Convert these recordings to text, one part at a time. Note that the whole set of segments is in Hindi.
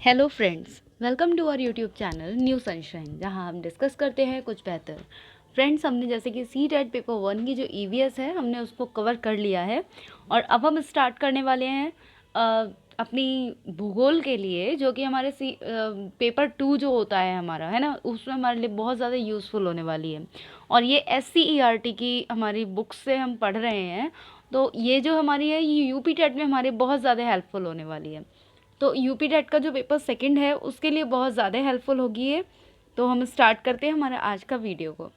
Hello friends, welcome to our YouTube channel New Sunshine, जहां हम डिस्कस करते हैं कुछ बेहतर। फ्रेंड्स, हमने जैसे कि सी टेट पेपर 1 की जो ईवीएस है हमने उसको कवर कर लिया है और अब हम स्टार्ट करने वाले हैं अपनी भूगोल के लिए, जो कि हमारे पेपर 2 जो होता है हमारा, है ना, उसमें हमारे लिए बहुत ज़्यादा यूज़फुल होने वाली है। और ये SCERT की हमारी बुक्स से हम पढ़ रहे हैं, तो ये जो हमारी है ये यूपी टेट में हमारे बहुत ज़्यादा हेल्पफुल होने वाली है। तो यूपी टेट का जो पेपर सेकंड है उसके लिए बहुत ज़्यादा हेल्पफुल होगी ये। तो हम स्टार्ट करते हैं हमारा आज का वीडियो को।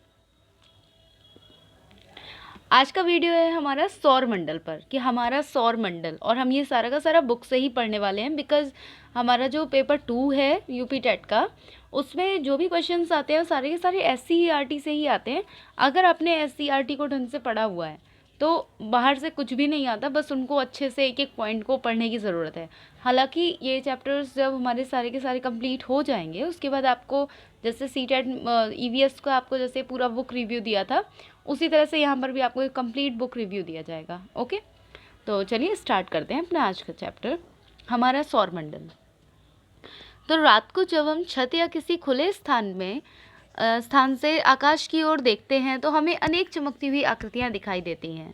आज का वीडियो है हमारा सौर मंडल पर, कि हमारा सौर मंडल, और हम ये सारा का सारा बुक से ही पढ़ने वाले हैं, बिकॉज हमारा जो पेपर 2 है यूपी टेट का, उसमें जो भी क्वेश्चंस आते हैं वो सारे के सारे SCERT से ही आते हैं। अगर आपने SCERT को ढंग से पढ़ा हुआ है तो बाहर से कुछ भी नहीं आता, बस उनको अच्छे से एक एक पॉइंट को पढ़ने की ज़रूरत है। हालांकि ये चैप्टर्स जब हमारे सारे के सारे कंप्लीट हो जाएंगे उसके बाद आपको, जैसे सी टेट EVS का आपको जैसे पूरा बुक रिव्यू दिया था, उसी तरह से यहाँ पर भी आपको एक कंप्लीट बुक रिव्यू दिया जाएगा। ओके, तो चलिए स्टार्ट करते हैं अपना आज का चैप्टर, हमारा सौर मंडल। तो रात को जब हम छत या किसी खुले स्थान से आकाश की ओर देखते हैं तो हमें अनेक चमकती हुई आकृतियां दिखाई देती हैं।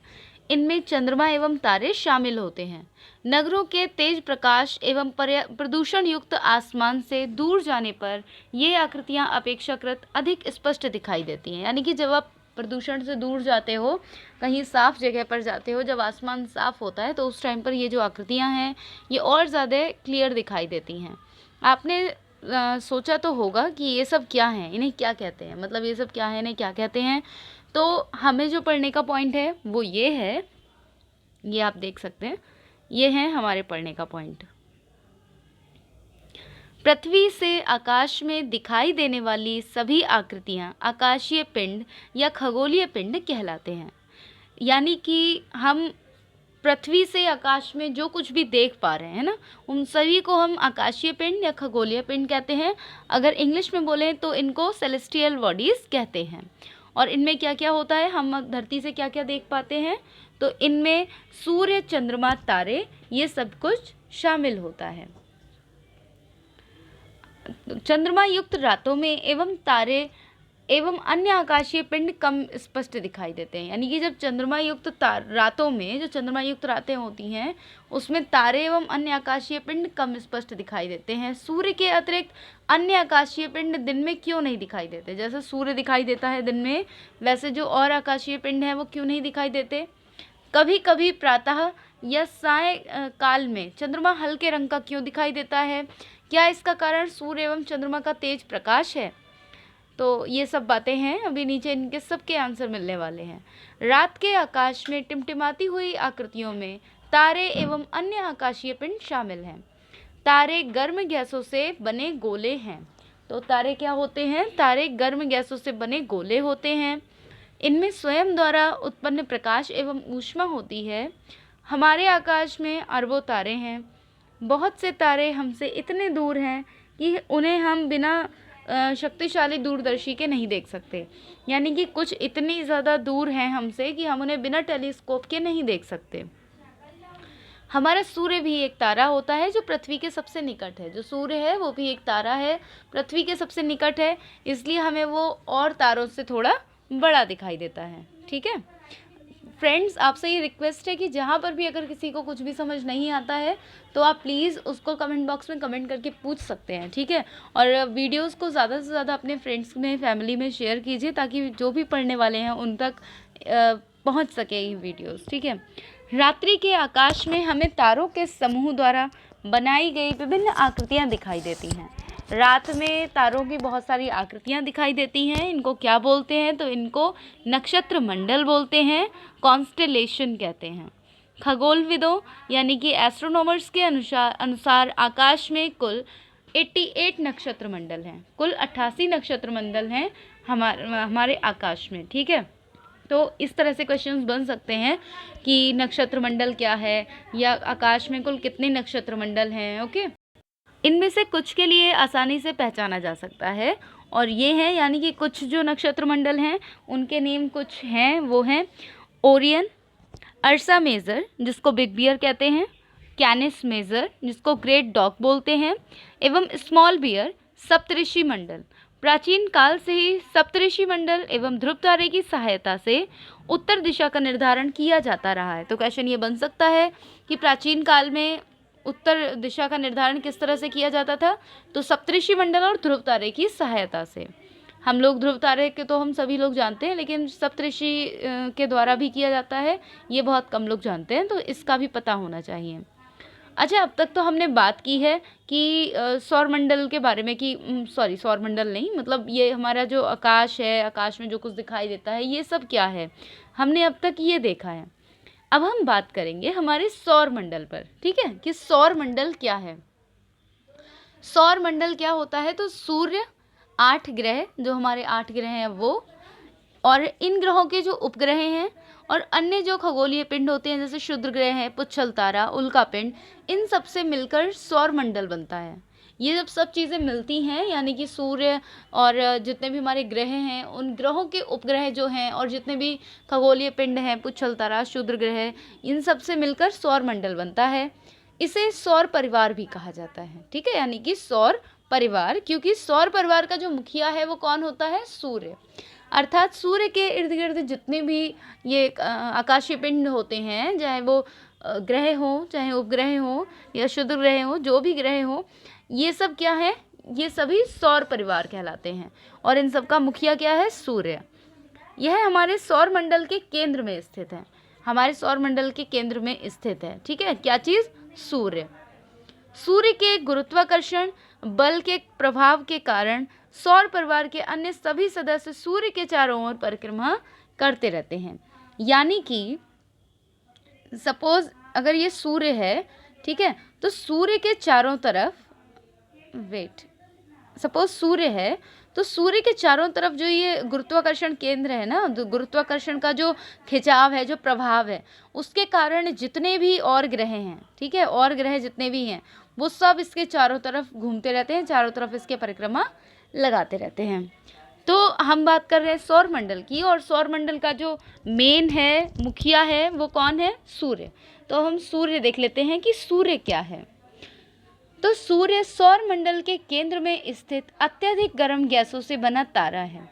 इनमें चंद्रमा एवं तारे शामिल होते हैं। नगरों के तेज प्रकाश एवं प्रदूषण युक्त आसमान से दूर जाने पर ये आकृतियां अपेक्षाकृत अधिक स्पष्ट दिखाई देती हैं। यानी कि जब आप प्रदूषण से दूर जाते हो, कहीं साफ जगह पर जाते हो, जब आसमान साफ होता है, तो उस टाइम पर ये जो आकृतियां हैं ये और ज़्यादा क्लियर दिखाई देती हैं। आपने सोचा तो होगा कि ये सब क्या है, इन्हें क्या कहते हैं, मतलब ये सब क्या है, इन्हें क्या कहते हैं। तो हमें जो पढ़ने का पॉइंट है वो ये है, ये आप देख सकते हैं, ये है हमारे पढ़ने का पॉइंट। पृथ्वी से आकाश में दिखाई देने वाली सभी आकृतियां आकाशीय पिंड या खगोलीय पिंड कहलाते हैं। यानी कि हम पृथ्वी से आकाश में जो कुछ भी देख पा रहे हैं ना, उन सभी को हम आकाशीय पिंड या खगोलीय पिंड कहते हैं। अगर इंग्लिश में बोलें तो इनको सेलेस्टियल बॉडीज़ कहते हैं। और इनमें क्या क्या होता है, हम धरती से क्या क्या देख पाते हैं, तो इनमें सूर्य, चंद्रमा, तारे, ये सब कुछ शामिल होता है। चंद्रमा युक्त रातों में एवं तारे एवं अन्य आकाशीय पिंड कम स्पष्ट दिखाई देते हैं। यानी कि जब चंद्रमा युक्त रातों में, जो चंद्रमा युक्त रातें होती हैं, उसमें तारे एवं अन्य आकाशीय पिंड कम स्पष्ट दिखाई देते हैं। सूर्य के अतिरिक्त अन्य आकाशीय पिंड दिन में क्यों नहीं दिखाई देते? जैसे सूर्य दिखाई देता है दिन में, वैसे जो और आकाशीय पिंड हैं वो क्यों नहीं दिखाई देते? कभी कभी प्रातः या साय काल में चंद्रमा हल्के रंग का क्यों दिखाई देता है? क्या इसका कारण सूर्य एवं चंद्रमा का तेज प्रकाश है? तो ये सब बातें हैं, अभी नीचे इनके सबके आंसर मिलने वाले हैं। रात के आकाश में टिमटिमाती हुई आकृतियों में तारे एवं अन्य आकाशीय पिंड शामिल हैं। तारे गर्म गैसों से बने गोले हैं। तो तारे क्या होते हैं? तारे गर्म गैसों से बने गोले होते हैं। इनमें स्वयं द्वारा उत्पन्न प्रकाश एवं ऊष्मा होती है। हमारे आकाश में अरबों तारे हैं। बहुत से तारे हमसे इतने दूर हैं कि उन्हें हम बिना शक्तिशाली दूरदर्शी के नहीं देख सकते। यानी कि कुछ इतनी ज़्यादा दूर हैं हमसे कि हम उन्हें बिना टेलीस्कोप के नहीं देख सकते। हमारा सूर्य भी एक तारा होता है जो पृथ्वी के सबसे निकट है। जो सूर्य है वो भी एक तारा है, पृथ्वी के सबसे निकट है, इसलिए हमें वो और तारों से थोड़ा बड़ा दिखाई देता है। ठीक है फ्रेंड्स, आपसे ये रिक्वेस्ट है कि जहाँ पर भी अगर किसी को कुछ भी समझ नहीं आता है तो आप प्लीज़ उसको कमेंट बॉक्स में कमेंट करके पूछ सकते हैं। ठीक है, और वीडियोस को ज़्यादा से ज़्यादा अपने फ्रेंड्स में, फैमिली में शेयर कीजिए, ताकि जो भी पढ़ने वाले हैं उन तक पहुँच सके ये वीडियोस। ठीक है, रात्रि के आकाश में हमें तारों के समूह द्वारा बनाई गई विभिन्न आकृतियाँ दिखाई देती हैं। रात में तारों की बहुत सारी आकृतियाँ दिखाई देती हैं। इनको क्या बोलते हैं? तो इनको नक्षत्र मंडल बोलते हैं, कॉन्स्टेलेशन कहते हैं। खगोलविदों यानी कि एस्ट्रोनॉमर्स के अनुसार आकाश में कुल 88 नक्षत्र मंडल हैं। कुल 88 नक्षत्र मंडल हैं हमारे आकाश में। ठीक है, तो इस तरह से क्वेश्चंस बन सकते हैं कि नक्षत्र मंडल क्या है, या आकाश में कुल कितने नक्षत्र मंडल हैं। ओके, इनमें से कुछ के लिए आसानी से पहचाना जा सकता है, और ये हैं, यानी कि कुछ जो नक्षत्र मंडल हैं उनके नेम कुछ हैं, वो हैं ओरियन, अर्सा मेजर जिसको बिग बियर कहते हैं, कैनिस मेजर जिसको ग्रेट डॉग बोलते हैं, एवं स्मॉल बियर सप्तऋषि मंडल। प्राचीन काल से ही सप्तऋषि मंडल एवं ध्रुव तारे की सहायता से उत्तर दिशा का निर्धारण किया जाता रहा है। तो क्वेश्चन ये बन सकता है कि प्राचीन काल में उत्तर दिशा का निर्धारण किस तरह से किया जाता था, तो सप्तऋषि मंडल और ध्रुव तारे की सहायता से। हम लोग ध्रुव तारे के तो हम सभी लोग जानते हैं, लेकिन सप्तऋषि के द्वारा भी किया जाता है, ये बहुत कम लोग जानते हैं, तो इसका भी पता होना चाहिए। अच्छा, अब तक तो हमने बात की है कि सौरमंडल के बारे में कि सॉरी सौरमंडल नहीं, मतलब ये हमारा जो आकाश है, आकाश में जो कुछ दिखाई देता है ये सब क्या है, हमने अब तक ये देखा है। अब हम बात करेंगे हमारे सौरमंडल पर, ठीक है, कि सौरमंडल क्या है। सौरमंडल क्या होता है, तो सूर्य, 8 ग्रह, जो हमारे 8 ग्रह हैं वो, और इन ग्रहों के जो उपग्रह हैं और अन्य जो खगोलीय पिंड होते हैं जैसे क्षुद्र ग्रह है, पुच्छल तारा, उल्का पिंड, इन सब से मिलकर सौरमंडल बनता है। ये जब सब चीज़ें मिलती हैं, यानी कि सूर्य और जितने भी हमारे ग्रह हैं, उन ग्रहों के उपग्रह जो हैं और जितने भी खगोलीय पिंड हैं, पुच्छल तारा, क्षुद्र ग्रह, इन सब से मिलकर सौरमंडल बनता है। इसे सौर परिवार भी कहा जाता है, ठीक है, यानी कि सौर परिवार, क्योंकि सौर परिवार का जो मुखिया है वो कौन होता है, सूर्य। अर्थात सूर्य के इर्द गिर्द जितने भी ये आकाशीय पिंड होते हैं, चाहे वो ग्रह हो, चाहे उपग्रह हो या क्षुद्र ग्रह हो, जो भी ग्रह हो, ये सब क्या है, ये सभी सौर परिवार कहलाते हैं। और इन सब का मुखिया क्या है, सूर्य। यह हमारे सौर मंडल के केंद्र में स्थित है, हमारे सौर मंडल के केंद्र में स्थित है, ठीक है। क्या चीज़, सूर्य। सूर्य के गुरुत्वाकर्षण बल के प्रभाव के कारण सौर परिवार के अन्य सभी सदस्य सूर्य के चारों ओर परिक्रमा करते रहते हैं। यानी कि सपोज अगर ये सूर्य है, ठीक है, तो सूर्य के चारों तरफ सपोज सूर्य है, तो सूर्य के चारों तरफ जो ये गुरुत्वाकर्षण केंद्र है ना, गुरुत्वाकर्षण का जो खिंचाव है, जो प्रभाव है, उसके कारण जितने भी और ग्रह हैं, ठीक है, और ग्रह जितने भी हैं वो सब इसके चारों तरफ घूमते रहते हैं, चारों तरफ इसके परिक्रमा लगाते रहते हैं। तो हम बात कर रहे हैं सौर मंडल की, और सौर मंडल का जो मेन है, मुखिया है, वो कौन है, सूर्य। तो हम सूर्य देख लेते हैं कि सूर्य क्या है। तो सूर्य सौर मंडल के केंद्र में स्थित अत्यधिक गर्म गैसों से बना तारा है।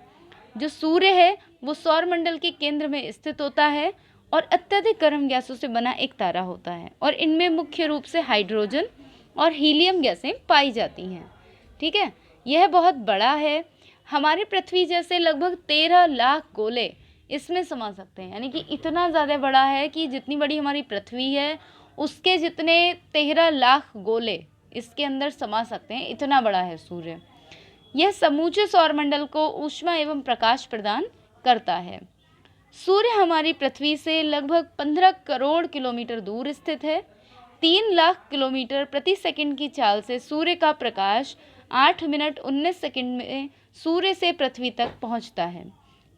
जो सूर्य है वो सौर मंडल के केंद्र में स्थित होता है और अत्यधिक गर्म गैसों से बना एक तारा होता है, और इनमें मुख्य रूप से हाइड्रोजन और हीलियम गैसें पाई जाती हैं, ठीक है। यह बहुत बड़ा है, हमारे पृथ्वी जैसे लगभग 13 लाख गोले इसमें समा सकते हैं। यानी कि इतना ज़्यादा बड़ा है कि जितनी बड़ी हमारी पृथ्वी है उसके जितने 13 लाख गोले इसके अंदर समा सकते हैं, इतना बड़ा है सूर्य। यह समूचे सौरमंडल को ऊष्मा एवं प्रकाश प्रदान करता है। सूर्य हमारी पृथ्वी से लगभग 15 करोड़ किलोमीटर दूर स्थित है। 3 लाख किलोमीटर प्रति सेकंड की चाल से सूर्य का प्रकाश 8 मिनट 19 सेकंड में सूर्य से पृथ्वी तक पहुंचता है।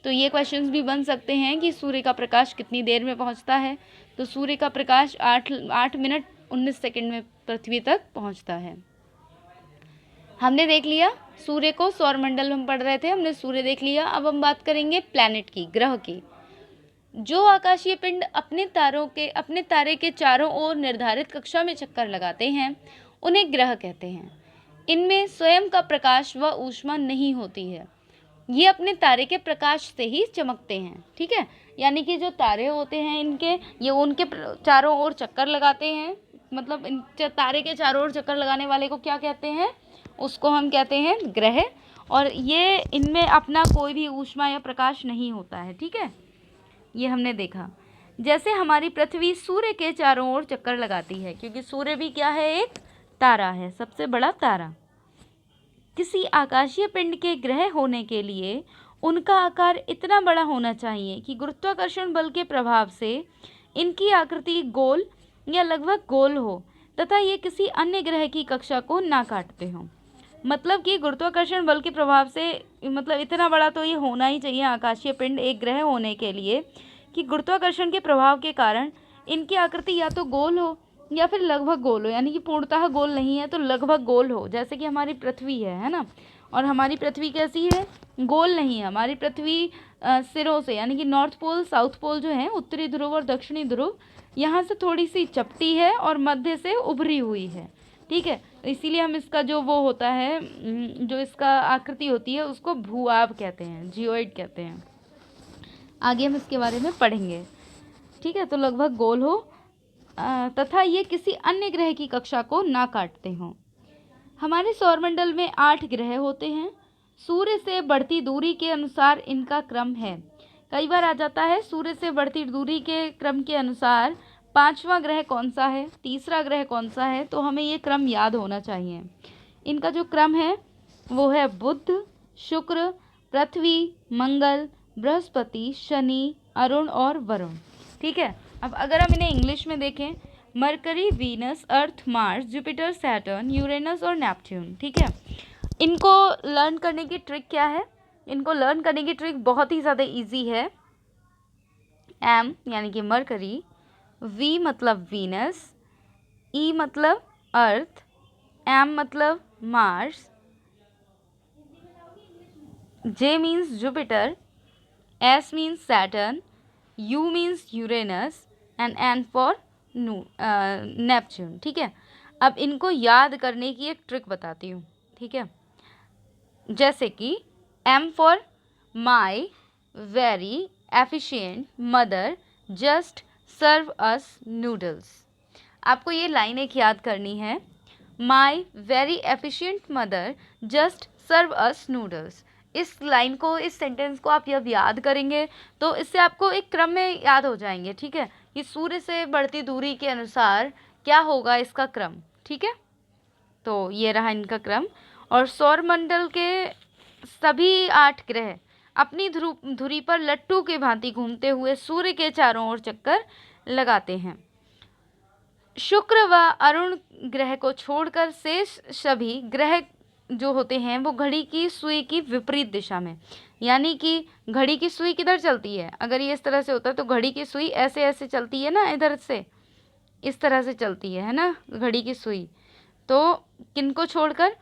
तो ये क्वेश्चंस भी बन सकते हैं कि सूर्य का प्रकाश कितनी देर में पहुंचता है। तो सूर्य का प्रकाश 8 मिनट 19 सेकंड में पृथ्वी तक पहुंचता है। हमने देख लिया सूर्य को, सौरमंडल हम पढ़ रहे थे, हमने सूर्य देख लिया। अब हम बात करेंगे प्लैनेट की, ग्रह की। जो आकाशीय पिंड अपने तारे के चारों ओर निर्धारित कक्षा में चक्कर लगाते हैं उन्हें ग्रह कहते हैं। इनमें स्वयं का प्रकाश व ऊष्मा नहीं होती है, ये अपने तारे के प्रकाश से ही चमकते हैं, ठीक है। यानी कि जो तारे होते हैं ये उनके चारों ओर चक्कर लगाते हैं, मतलब इन तारे के चारों ओर चक्कर लगाने वाले को क्या कहते हैं, उसको हम कहते हैं ग्रह। और ये इनमें अपना कोई भी ऊष्मा या प्रकाश नहीं होता है, ठीक है। ये हमने देखा। जैसे हमारी पृथ्वी सूर्य के चारों ओर चक्कर लगाती है, क्योंकि सूर्य भी क्या है, एक तारा है, सबसे बड़ा तारा। किसी आकाशीय पिंड के ग्रह होने के लिए उनका आकार इतना बड़ा होना चाहिए कि गुरुत्वाकर्षण बल के प्रभाव से इनकी आकृति गोल या लगभग गोल हो तथा ये किसी अन्य ग्रह की कक्षा को ना काटते हों। मतलब कि गुरुत्वाकर्षण बल के प्रभाव से, मतलब इतना बड़ा तो ये होना ही चाहिए आकाशीय पिंड एक ग्रह होने के लिए कि गुरुत्वाकर्षण के प्रभाव के कारण इनकी आकृति या तो गोल हो या फिर लगभग गोल हो, यानी कि पूर्णतः गोल नहीं है तो लगभग गोल हो, जैसे कि हमारी पृथ्वी है ना। और हमारी पृथ्वी कैसी है, गोल नहीं है। हमारी पृथ्वी सिरों से, यानी कि नॉर्थ पोल साउथ पोल जो है, उत्तरी ध्रुव और दक्षिणी ध्रुव, यहाँ से थोड़ी सी चपटी है और मध्य से उभरी हुई है, ठीक है। इसीलिए हम इसका जो वो होता है, जो इसका आकृति होती है उसको भूआभ कहते हैं, जियोइड कहते हैं। आगे हम इसके बारे में पढ़ेंगे, ठीक है। तो लगभग गोल हो तथा ये किसी अन्य ग्रह की कक्षा को ना काटते हों। हमारे सौरमंडल में 8 ग्रह होते हैं। सूर्य से बढ़ती दूरी के अनुसार इनका क्रम है। कई बार आ जाता है सूर्य से बढ़ती दूरी के क्रम के अनुसार 5वां ग्रह कौन सा है, तीसरा ग्रह कौन सा है, तो हमें ये क्रम याद होना चाहिए। इनका जो क्रम है वो है बुध, शुक्र, पृथ्वी, मंगल, बृहस्पति, शनि, अरुण और वरुण, ठीक है। अब अगर हम इन्हें इंग्लिश में देखें, मरकरी, वीनस, अर्थ, मार्स, जुपिटर, सैटर्न, यूरेनस और नेपट्यून, ठीक है। इनको लर्न करने की ट्रिक क्या है, इनको लर्न करने की ट्रिक बहुत ही ज़्यादा इजी है। एम यानी कि मरकरी, वी मतलब वीनस, ई मतलब अर्थ, एम मतलब Mars, J means Jupiter, S means Saturn, U means Uranus and N for Neptune, ठीक है। अब इनको याद करने की एक ट्रिक बताती हूँ, ठीक है। जैसे कि M for my very efficient mother just serve us noodles. आपको ये लाइन एक याद करनी है, my very efficient mother just serve us noodles. इस लाइन को, इस सेंटेंस को आप जब याद करेंगे तो इससे आपको एक क्रम में याद हो जाएंगे, ठीक है, कि सूर्य से बढ़ती दूरी के अनुसार क्या होगा इसका क्रम, ठीक है। तो ये रहा इनका क्रम। और सौरमंडल के सभी 8 ग्रह अपनी धुरी पर लट्टू के भांति घूमते हुए सूर्य के चारों ओर चक्कर लगाते हैं। शुक्र व अरुण ग्रह को छोड़कर शेष सभी ग्रह जो होते हैं वो घड़ी की सुई की विपरीत दिशा में, यानी कि घड़ी की सुई किधर चलती है, अगर ये इस तरह से होता है तो घड़ी की सुई ऐसे ऐसे चलती है ना, इधर से इस तरह से चलती है ना घड़ी की सुई। तो किनको छोड़कर,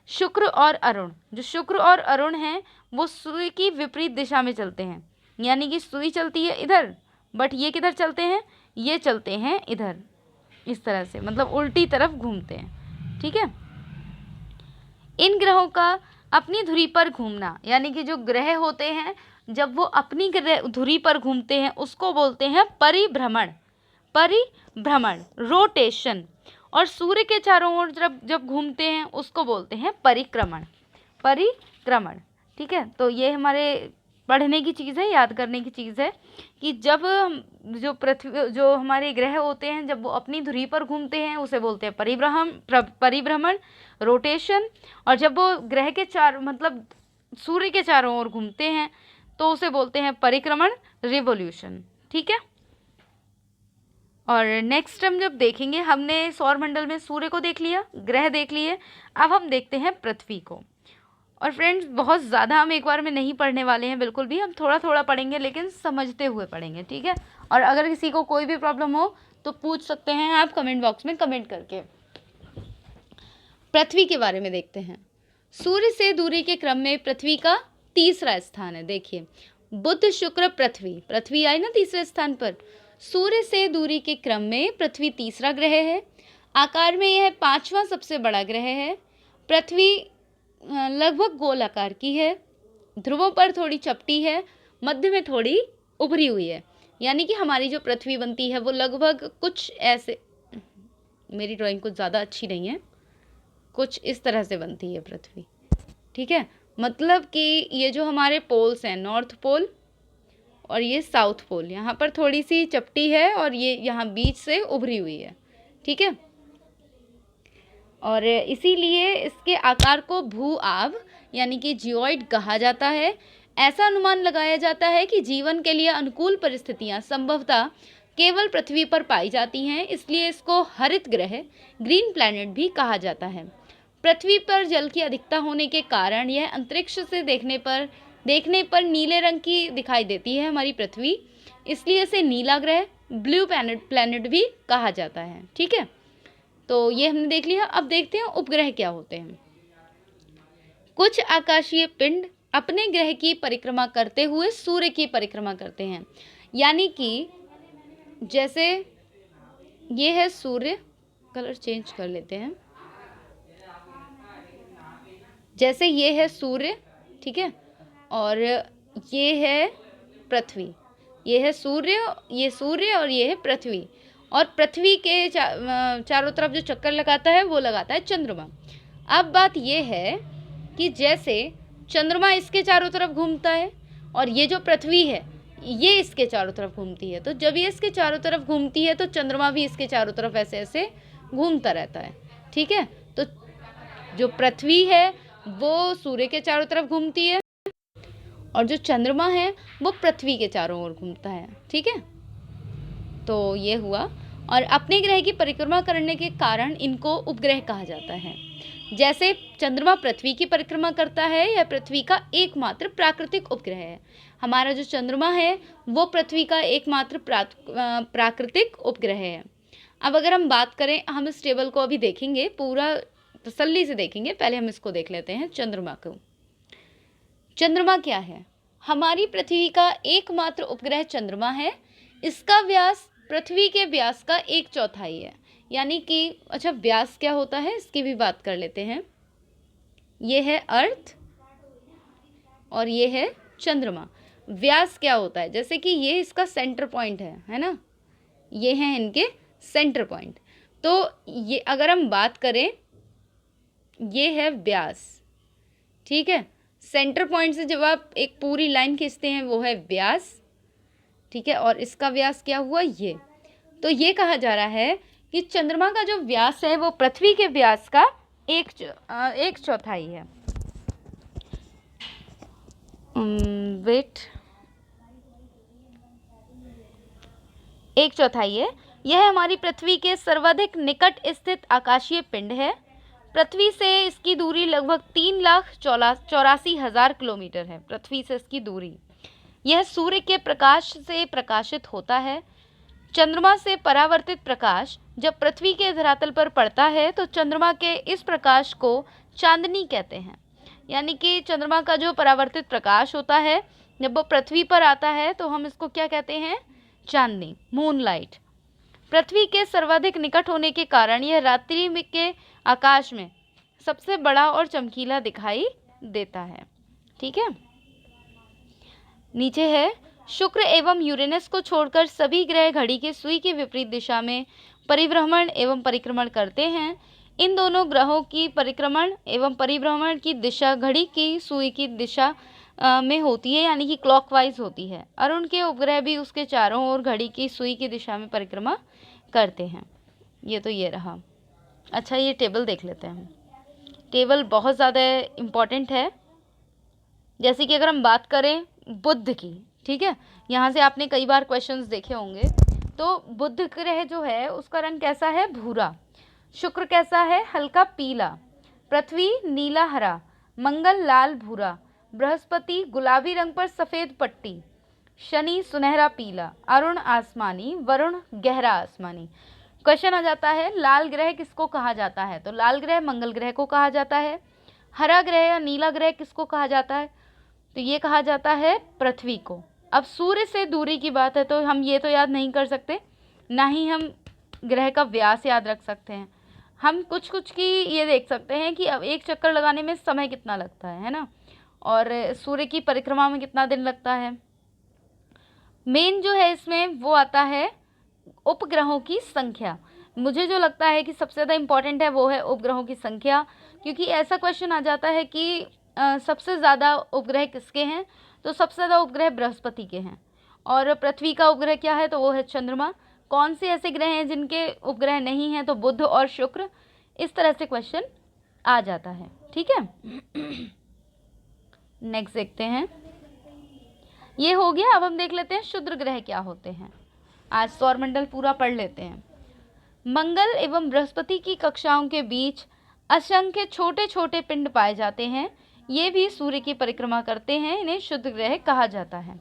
शुक्र और अरुण, जो शुक्र और अरुण हैं वो सुई की विपरीत दिशा में चलते हैं, यानी कि सुई चलती है इधर, बट ये किधर चलते हैं, ये चलते हैं इधर, इस तरह से, मतलब उल्टी तरफ घूमते हैं, ठीक है। इन ग्रहों का अपनी धुरी पर घूमना, यानी कि जो ग्रह होते हैं जब वो अपनी धुरी पर घूमते हैं उसको बोलते हैं परिभ्रमण, परिभ्रमण रोटेशन। और सूर्य के चारों ओर जब घूमते हैं उसको बोलते हैं परिक्रमण, परिक्रमण, ठीक है। तो ये हमारे पढ़ने की चीज़ है, याद करने की चीज़ है कि जब जो पृथ्वी, जो हमारे ग्रह होते हैं जब वो अपनी धुरी पर घूमते हैं उसे बोलते हैं परिभ्रमण, रोटेशन। और जब वो ग्रह के मतलब सूर्य के चारों ओर घूमते हैं तो उसे बोलते हैं परिक्रमण, रिवोल्यूशन, ठीक है। और नेक्स्ट हम जब देखेंगे, हमने सौरमंडल में सूर्य को देख लिया, ग्रह देख लिए, अब हम देखते हैं पृथ्वी को। और फ्रेंड्स बहुत ज़्यादा हम एक बार में नहीं पढ़ने वाले हैं, बिल्कुल भी, हम थोड़ा थोड़ा पढ़ेंगे लेकिन समझते हुए पढ़ेंगे, ठीक है। और अगर किसी को कोई भी प्रॉब्लम हो तो पूछ सकते हैं आप कमेंट बॉक्स में कमेंट करके। पृथ्वी के बारे में देखते हैं। सूर्य से दूरी के क्रम में पृथ्वी का तीसरा स्थान है। देखिए बुध, शुक्र, पृथ्वी, पृथ्वी आई ना तीसरे स्थान पर। सूर्य से दूरी के क्रम में पृथ्वी तीसरा ग्रह है। आकार में यह 5वां सबसे बड़ा ग्रह है। पृथ्वी लगभग गोल आकार की है, ध्रुवों पर थोड़ी चपटी है, मध्य में थोड़ी उभरी हुई है, यानी कि हमारी जो पृथ्वी बनती है वो लगभग कुछ ऐसे, मेरी ड्राइंग कुछ ज़्यादा अच्छी नहीं है, कुछ इस तरह से बनती है पृथ्वी, ठीक है। मतलब कि ये जो हमारे पोल्स हैं, नॉर्थ पोल और ये साउथ पोल, यहाँ पर थोड़ी सी चपटी है और ये यहाँ बीच से उभरी हुई है, ठीक है। और इसीलिए इसके आकार को भू-आभ यानी कि जियोइड कहा जाता है। ऐसा अनुमान लगाया जाता है कि जीवन के लिए अनुकूल परिस्थितियां संभवतः केवल पृथ्वी पर पाई जाती हैं, इसलिए इसको हरित ग्रह, ग्रीन प्लैनेट भी कहा जाता है। पृथ्वी पर जल की अधिकता होने के कारण यह अंतरिक्ष से देखने पर नीले रंग की दिखाई देती है हमारी पृथ्वी, इसलिए इसे नीला ग्रह, ब्लू प्लैनेट भी कहा जाता है, ठीक है। तो ये हमने देख लिया। अब देखते हैं उपग्रह क्या होते हैं। कुछ आकाशीय पिंड अपने ग्रह की परिक्रमा करते हुए सूर्य की परिक्रमा करते हैं। यानी कि जैसे ये है सूर्य, कलर चेंज कर लेते हैं, जैसे ये है सूर्य, ठीक है, और ये है पृथ्वी, ये है सूर्य, ये सूर्य और ये है पृथ्वी, और पृथ्वी के चारों तरफ जो चक्कर लगाता है वो लगाता है चंद्रमा। अब बात ये है कि जैसे चंद्रमा इसके चारों तरफ घूमता है और ये जो पृथ्वी है ये इसके चारों तरफ घूमती है, तो जब ये इसके चारों तरफ घूमती है तो चंद्रमा भी इसके चारों तरफ ऐसे ऐसे घूमता रहता है, ठीक है। तो जो पृथ्वी है वो सूर्य के चारों तरफ घूमती है और जो चंद्रमा है वो पृथ्वी के चारों ओर घूमता है, ठीक है। तो ये हुआ, और अपने ग्रह की परिक्रमा करने के कारण इनको उपग्रह कहा जाता है। जैसे चंद्रमा पृथ्वी की परिक्रमा करता है, यह पृथ्वी का एकमात्र प्राकृतिक उपग्रह है। हमारा जो चंद्रमा है वो पृथ्वी का एकमात्र प्राकृतिक उपग्रह है। अब अगर हम बात करें, हम इस टेबल को अभी देखेंगे, पूरा तसल्ली से देखेंगे, पहले हम इसको देख लेते हैं चंद्रमा को। चंद्रमा क्या है? हमारी पृथ्वी का एकमात्र उपग्रह चंद्रमा है। इसका व्यास पृथ्वी के व्यास का 1/4 है। यानी कि अच्छा, व्यास क्या होता है इसकी भी बात कर लेते हैं। ये है अर्थ और ये है चंद्रमा। व्यास क्या होता है? जैसे कि ये इसका सेंटर पॉइंट है ना, ये हैं इनके सेंटर पॉइंट। तो ये अगर हम बात करें, ये है व्यास, ठीक है। सेंटर पॉइंट से जब आप एक पूरी लाइन खींचते हैं वो है व्यास, ठीक है, और इसका व्यास क्या हुआ ये। तो ये कहा जा रहा है कि चंद्रमा का जो व्यास है वो पृथ्वी के व्यास का 1/4 है। वेट, 1/4 है। यह हमारी पृथ्वी के सर्वाधिक निकट स्थित आकाशीय पिंड है। पृथ्वी से इसकी दूरी लगभग 3,84,000 किलोमीटर है। पृथ्वी से इसकी दूरी। यह सूर्य के प्रकाश से प्रकाशित होता है। चंद्रमा से परावर्तित प्रकाश जब पृथ्वी के धरातल पर पड़ता है तो चंद्रमा के इस प्रकाश को चांदनी कहते हैं। यानी कि चंद्रमा का जो परावर्तित प्रकाश होता है जब वो पृथ्वी पर आता है तो हम इसको क्या कहते हैं? चांदनी, मूनलाइट। पृथ्वी के सर्वाधिक निकट होने के कारण यह रात्रि के आकाश में सबसे बड़ा और चमकीला दिखाई देता है, ठीक है। नीचे है, शुक्र एवं यूरेनस को छोड़कर सभी ग्रह घड़ी की सुई के विपरीत दिशा में परिभ्रमण एवं परिक्रमण करते हैं। इन दोनों ग्रहों की परिक्रमण एवं परिभ्रमण की दिशा घड़ी की सुई की दिशा में होती है, यानी कि क्लॉकवाइज होती है। अरुण के उपग्रह भी उसके चारों ओर घड़ी की सुई की दिशा में परिक्रमा करते हैं। ये तो ये रहा। अच्छा, ये टेबल देख लेते हैं हम। टेबल बहुत ज़्यादा इम्पॉर्टेंट है। जैसे कि अगर हम बात करें बुध की, ठीक है, यहाँ से आपने कई बार क्वेश्चंस देखे होंगे। तो बुध ग्रह जो है उसका रंग कैसा है? भूरा। शुक्र कैसा है? हल्का पीला। पृथ्वी नीला हरा। मंगल लाल भूरा। बृहस्पति गुलाबी रंग पर सफ़ेद पट्टी। शनि सुनहरा पीला। अरुण आसमानी। वरुण गहरा आसमानी। क्वेश्चन आ जाता है लाल ग्रह किसको कहा जाता है? तो लाल ग्रह मंगल ग्रह को कहा जाता है। हरा ग्रह या नीला ग्रह किसको कहा जाता है? तो ये कहा जाता है पृथ्वी को। अब सूर्य से दूरी की बात है तो हम ये तो याद नहीं कर सकते, ना ही हम ग्रह का व्यास याद रख सकते हैं। हम कुछ कुछ की ये देख सकते हैं कि अब एक चक्कर लगाने में समय कितना लगता है ना, और सूर्य की परिक्रमा में कितना दिन लगता है। मेन जो है इसमें वो आता है उपग्रहों की संख्या। मुझे जो लगता है कि सबसे ज़्यादा इम्पॉर्टेंट है वो है उपग्रहों की संख्या, क्योंकि ऐसा क्वेश्चन आ जाता है कि सबसे ज़्यादा उपग्रह किसके हैं? तो सबसे ज़्यादा उपग्रह बृहस्पति के हैं। और पृथ्वी का उपग्रह क्या है? तो वो है चंद्रमा। कौन से ऐसे ग्रह हैं जिनके उपग्रह नहीं हैं? तो बुध और शुक्र। इस तरह से क्वेश्चन आ जाता है, ठीक है। नेक्स्ट देखते हैं, ये हो गया। अब हम देख लेते हैं क्षुद्र ग्रह क्या होते हैं। आज सौरमंडल पूरा पढ़ लेते हैं। मंगल एवं बृहस्पति की कक्षाओं के बीच असंख्य छोटे छोटे पिंड पाए जाते हैं। ये भी सूर्य की परिक्रमा करते हैं। इन्हें क्षुद्र ग्रह कहा जाता है।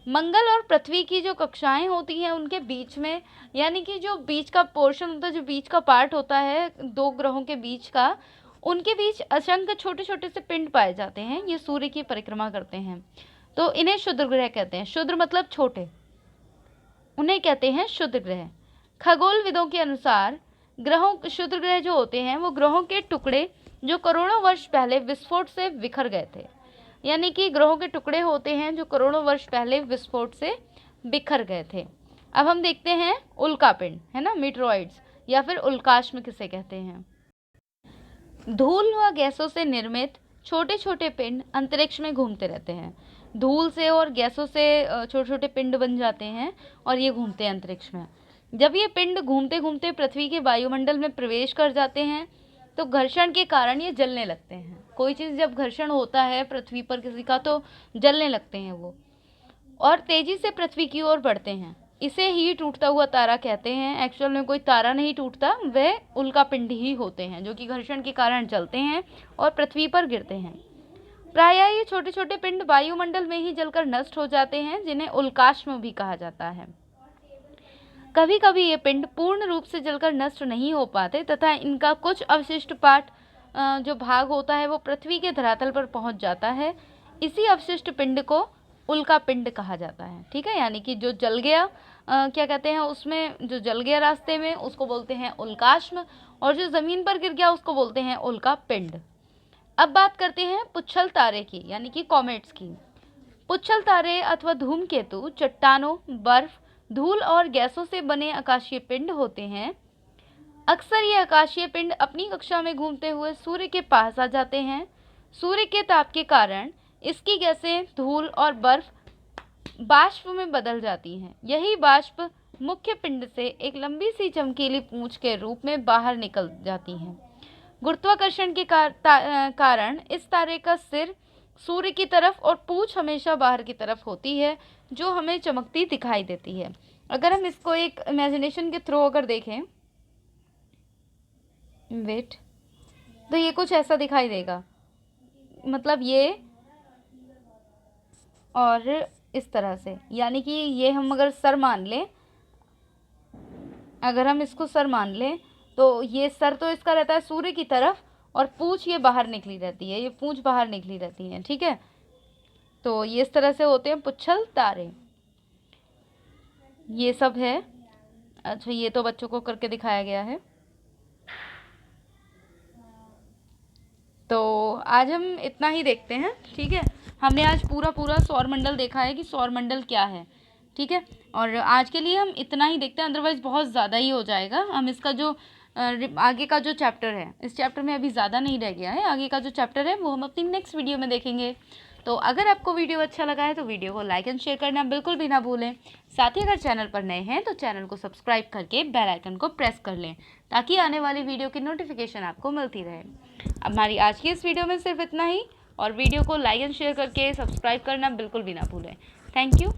मंगल और पृथ्वी की जो कक्षाएं होती हैं उनके बीच में, यानी कि जो बीच का पोर्शन होता है, जो बीच का पार्ट होता है दो ग्रहों के बीच का, उनके बीच असंख्य छोटे छोटे से पिंड पाए जाते हैं। ये सूर्य की परिक्रमा करते हैं, तो इन्हें क्षुद्र ग्रह कहते हैं। क्षुद्र मतलब छोटे, उन्हें कहते हैं क्षुद्र ग्रह। खगोलविदों के अनुसार ग्रहों क्षुद्र ग्रह जो होते हैं वो ग्रहों के टुकड़े जो करोड़ों वर्ष पहले विस्फोट से बिखर गए थे। यानी कि ग्रहों के टुकड़े होते हैं जो करोड़ों वर्ष पहले विस्फोट से बिखर गए थे। अब हम देखते हैं उल्कापिंड, है ना, मीटरॉइड्स या फिर उल्काश्म किसे कहते हैं। धूल व गैसों से निर्मित छोटे छोटे पिंड अंतरिक्ष में घूमते रहते हैं। धूल से और गैसों से छोटे छोटे पिंड बन जाते हैं और ये घूमते हैं अंतरिक्ष में। जब ये पिंड घूमते घूमते पृथ्वी के वायुमंडल में प्रवेश कर जाते हैं तो घर्षण के कारण ये जलने लगते हैं। कोई चीज़ जब घर्षण होता है पृथ्वी पर किसी का तो जलने लगते हैं वो, और तेजी से पृथ्वी की ओर बढ़ते हैं। इसे ही टूटता हुआ तारा कहते हैं। एक्चुअल में कोई तारा नहीं टूटता, वह उल्कापिंड ही होते हैं जो कि घर्षण के कारण चलते हैं और पृथ्वी पर गिरते हैं। प्रायः ये छोटे छोटे पिंड वायुमंडल में ही जलकर नष्ट हो जाते हैं, जिन्हें उल्काश्म भी कहा जाता है। कभी कभी ये पिंड पूर्ण रूप से जलकर नष्ट नहीं हो पाते तथा इनका कुछ अवशिष्ट पार्ट जो भाग होता है वो पृथ्वी के धरातल पर पहुंच जाता है। इसी अवशिष्ट पिंड को उल्कापिंड कहा जाता है। ठीक है, यानी कि जो जल गया क्या कहते हैं उसमें, जो जल गया रास्ते में उसको बोलते हैं उल्काश्म, और जो ज़मीन पर गिर गया उसको बोलते हैं उल्कापिंड। अब बात करते हैं पुच्छल तारे की, यानी कि कॉमेट्स की। पुच्छल तारे अथवा धूमकेतु चट्टानों, बर्फ, धूल और गैसों से बने आकाशीय पिंड होते हैं। अक्सर ये आकाशीय पिंड अपनी कक्षा में घूमते हुए सूर्य के पास आ जाते हैं। सूर्य के ताप के कारण इसकी गैसें धूल और बर्फ बाष्प में बदल जाती हैं। यही बाष्प मुख्य पिंड से एक लंबी सी चमकीली पूंछ के रूप में बाहर निकल जाती हैं। गुरुत्वाकर्षण के कारण इस तारे का सिर सूर्य की तरफ और पूंछ हमेशा बाहर की तरफ होती है, जो हमें चमकती दिखाई देती है। अगर हम इसको एक इमेजिनेशन के थ्रू अगर देखें, वेट, तो ये कुछ ऐसा दिखाई देगा, मतलब ये और इस तरह से, यानी कि ये हम अगर सर मान लें, अगर हम इसको सर मान लें तो ये सर तो इसका रहता है सूर्य की तरफ और पूंछ ये बाहर निकली रहती है, ये पूंछ बाहर निकली रहती है। ठीक है, तो ये इस तरह से होते हैं पुच्छल तारे। ये सब है। अच्छा, ये तो बच्चों को करके दिखाया गया है। तो आज हम इतना ही देखते हैं। ठीक है, हमने आज पूरा सौरमंडल देखा है कि सौरमंडल क्या है। ठीक है, और आज के लिए हम इतना ही देखते हैं, अदरवाइज़ बहुत ज़्यादा ही हो जाएगा। हम इसका जो आगे का जो चैप्टर है, इस चैप्टर में अभी ज़्यादा नहीं रह गया है, आगे का जो चैप्टर है वो हम अपनी नेक्स्ट वीडियो में देखेंगे। तो अगर आपको वीडियो अच्छा लगा है तो वीडियो को लाइक एंड शेयर करना बिल्कुल भी ना भूलें। साथ ही अगर चैनल पर नए हैं तो चैनल को सब्सक्राइब करके बेल आइकन को प्रेस कर लें, ताकि आने वाली वीडियो की नोटिफिकेशन आपको मिलती रहे। हमारी आज की इस वीडियो में सिर्फ इतना ही, और वीडियो को लाइक एंड शेयर करके सब्सक्राइब करना बिल्कुल भी ना भूलें। Thank you.